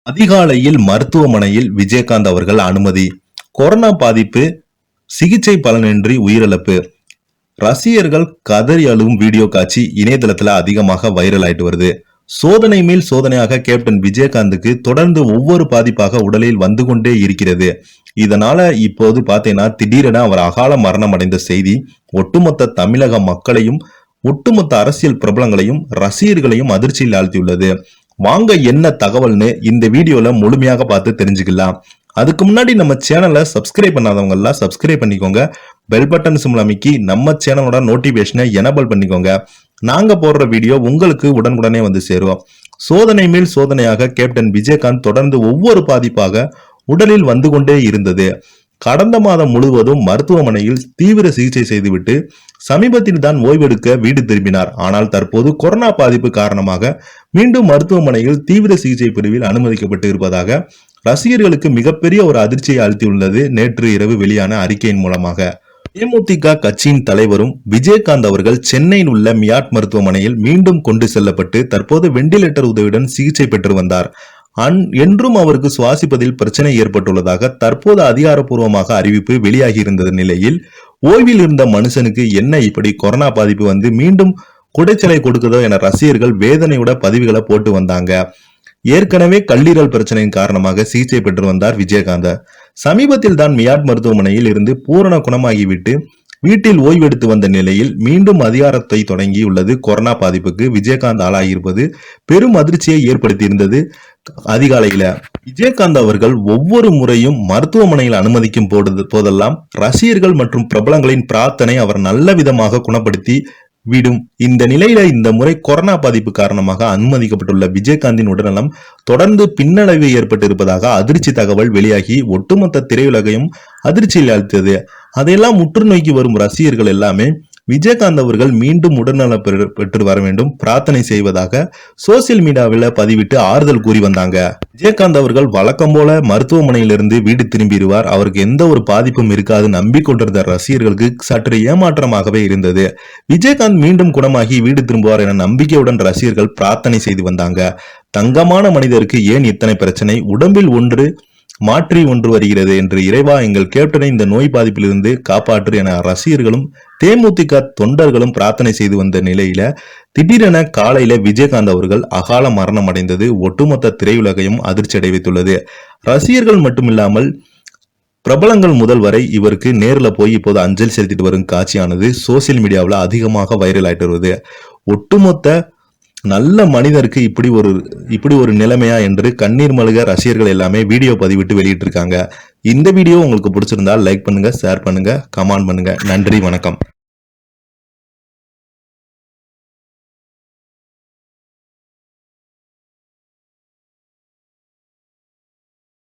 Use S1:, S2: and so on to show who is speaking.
S1: அதிகாலையில் மருத்துவமனையில் விஜயகாந்த் அவர்கள் அனுமதி. கொரோனா பாதிப்பு, சிகிச்சை பலனின்றி உயிரிழப்பு. ரசிகர்கள் கதறி அழுகும் வீடியோ காட்சி இணையதளத்துல அதிகமாக வைரல் ஆயிட்டு வருது. சோதனை மேல் சோதனையாக கேப்டன் விஜயகாந்துக்கு தொடர்ந்து ஒவ்வொரு பாதிப்பாக உடலில் வந்து கொண்டே இருக்கிறது. இதனால இப்போது பாத்தீங்கன்னா திடீரென அவர் அகால மரணம் அடைந்த செய்தி ஒட்டுமொத்த தமிழக மக்களையும் ஒட்டுமொத்த அரசியல் பிரபலங்களையும் ரசிகர்களையும் அதிர்ச்சியில் ஆழ்த்தியுள்ளது. வாங்க என்ன தகவல்னு இந்த வீடியோல முழுமையாக பார்த்து தெரிஞ்சுக்கலாம். அதுக்கு முன்னாடி நம்ம சேனலை சப்ஸ்கிரைப் பண்ணாதவங்க எல்லாம் சப்ஸ்கிரைப் பண்ணிக்கோங்க. பெல் பட்டன் சிம்பிள் அமைக்கி நம்ம சேனலோட நோட்டிபிகேஷனை எனேபிள் பண்ணிக்கோங்க. நாங்க போடுற வீடியோ உங்களுக்கு உடனுக்குடனே வந்து சேரும். சோதனை மேல் சோதனையாக கேப்டன் விஜயகாந்த் தொடர்ந்து ஒவ்வொரு பாதிப்பாக உடலில் வந்து கொண்டே இருந்தது. கடந்த மாதம் முழுவதும் மருத்துவமனையில் தீவிர சிகிச்சை செய்துவிட்டு சமீபத்தில் தான் ஓய்வெடுக்க வீடு திரும்பினார். ஆனால் தற்போது கொரோனா பாதிப்பு காரணமாக மீண்டும் மருத்துவமனையில் தீவிர சிகிச்சை பிரிவில் அனுமதிக்கப்பட்டு இருப்பதாக ரசிகர்களுக்கு மிகப்பெரிய ஒரு அதிர்ச்சியை அளித்துள்ளது நேற்று இரவு வெளியான அறிக்கையின் மூலமாக. தேமுதிக கட்சியின் தலைவரும் விஜயகாந்த் அவர்கள் சென்னையில் உள்ள மியாட் மருத்துவமனையில் மீண்டும் கொண்டு செல்லப்பட்டு தற்போது வெண்டிலேட்டர் உதவியுடன் சிகிச்சை பெற்று வந்தார். என்றும் அவருக்கு சுவாசிப்பதில் பிரச்சனை ஏற்பட்டுள்ளதாக தற்போது அதிகாரப்பூர்வமாக அறிவிப்பு வெளியாகி இருந்த நிலையில் ஓய்வில் இருந்த மனுஷனுக்கு என்ன இப்படி கொரோனா பாதிப்பு வந்து மீண்டும் குடைச்சலை கொடுக்குதோ என ரசிகர்கள் வேதனையோட பதிவுகளை போட்டு வந்தாங்க. ஏற்கனவே கல்லீரல் பிரச்சனையின் காரணமாக சிகிச்சை பெற்று வந்தார் விஜயகாந்த். சமீபத்தில் தான் மியாட் மருத்துவமனையில் இருந்து பூரண குணமாகிவிட்டு வீட்டில் ஓய்வெடுத்து வந்த நிலையில் மீண்டும் அதிகாரத்தை தொடங்கியுள்ளது. கொரோனா பாதிப்புக்கு விஜயகாந்த் ஆளாகியிருப்பது பெரும் அதிர்ச்சியை ஏற்படுத்தியிருந்தது. அதிகாலையில விஜயகாந்த் அவர்கள் ஒவ்வொரு முறையும் மருத்துவமனையில் அனுமதிக்கும் போதெல்லாம் ரசிகர்கள் மற்றும் பிரபலங்களின் பிரார்த்தனை அவர் நல்ல விதமாக குணப்படுத்தி விடும். இந்த நிலையில இந்த முறை கொரோனா பாதிப்பு காரணமாக அனுமதிக்கப்பட்டுள்ள விஜயகாந்தின் உடல்நலம் தொடர்ந்து பின்னடைவு ஏற்பட்டிருப்பதாக அதிர்ச்சி தகவல் வெளியாகி ஒட்டுமொத்த திரையுலகையும் அதிர்ச்சியில் அளித்தது. அதையெல்லாம் உற்று நோக்கி வரும் ரசிகர்கள் எல்லாமே விஜயகாந்த் அவர்கள் மீண்டும் உடல்நலம் பெற்று வர வேண்டும் பிரார்த்தனை செய்வதாக சோசியல் மீடியாவில் பதிவிட்டு ஆறுதல் கூறி வந்தாங்க. விஜயகாந்த் அவர்கள் வழக்கம் போல மருத்துவமனையிலிருந்து வீடு திரும்பிடுவார், அவருக்கு எந்த ஒரு பாதிப்பும் இருக்காது நம்பிக்கொண்டிருந்த ரசிகர்களுக்கு சற்று ஏமாற்றமாகவே இருந்தது. விஜயகாந்த் மீண்டும் குணமாகி வீடு திரும்புவார் என நம்பிக்கையுடன் ரசிகர்கள் பிரார்த்தனை செய்து வந்தாங்க. தங்கமான மனிதருக்கு ஏன் இத்தனை பிரச்சனை, உடம்பில் ஒன்று மாற்றி ஒன்று வருகிறது என்று இறைவா எங்கள் கேப்டனை இந்த நோய் பாதிப்பிலிருந்து காப்பாற்று என ரசிகர்களும் தேமுதிக தொண்டர்களும் பிரார்த்தனை செய்து வந்த நிலையில திடீரென காலையில விஜயகாந்த் அவர்கள் அகால மரணம் அடைந்தது ஒட்டுமொத்த திரையுலகையும் அதிர்ச்சி அடைவித்துள்ளது. ரசிகர்கள் மட்டுமில்லாமல் பிரபலங்கள் முதல் வரை இவருக்கு நேரில் போய் இப்போது அஞ்சலி செலுத்திட்டு வரும் காட்சியானது சோசியல் மீடியாவில் அதிகமாக வைரல் ஆயிட்டு வருது. ஒட்டுமொத்த நல்ல மனிதருக்கு இப்படி ஒரு நிலைமையா என்று கண்ணீர் மல்க ரசிகர்கள் எல்லாமே வீடியோ பதிவிட்டு வெளியிட்டு இருக்காங்க. இந்த வீடியோ உங்களுக்கு பிடிச்சிருந்தா லைக் பண்ணுங்க, ஷேர் பண்ணுங்க, கமெண்ட் பண்ணுங்க. நன்றி, வணக்கம்.